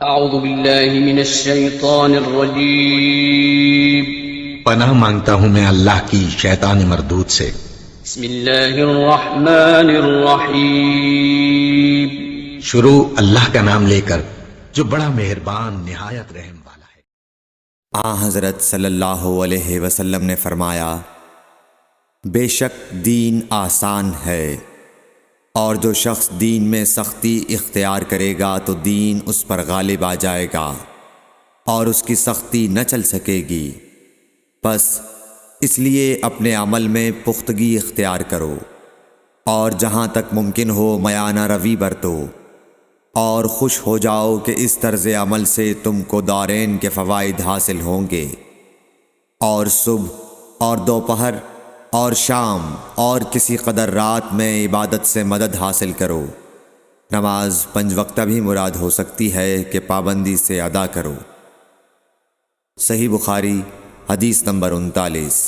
اعوذ باللہ من الشیطان الرجیم پناہ مانگتا ہوں میں اللہ کی شیطان مردود سے۔ بسم اللہ الرحمن الرحیم شروع اللہ کا نام لے کر جو بڑا مہربان نہایت رحم والا ہے۔ حضرت صلی اللہ علیہ وسلم نے فرمایا، بے شک دین آسان ہے، اور جو شخص دین میں سختی اختیار کرے گا تو دین اس پر غالب آ جائے گا اور اس کی سختی نہ چل سکے گی۔ پس اس لیے اپنے عمل میں پختگی اختیار کرو اور جہاں تک ممکن ہو میانہ روی برتو، اور خوش ہو جاؤ کہ اس طرز عمل سے تم کو دارین کے فوائد حاصل ہوں گے، اور صبح اور دوپہر اور شام اور کسی قدر رات میں عبادت سے مدد حاصل کرو۔ نماز 5 وقتہ بھی مراد ہو سکتی ہے کہ پابندی سے ادا کرو۔ صحیح بخاری حدیث نمبر 39۔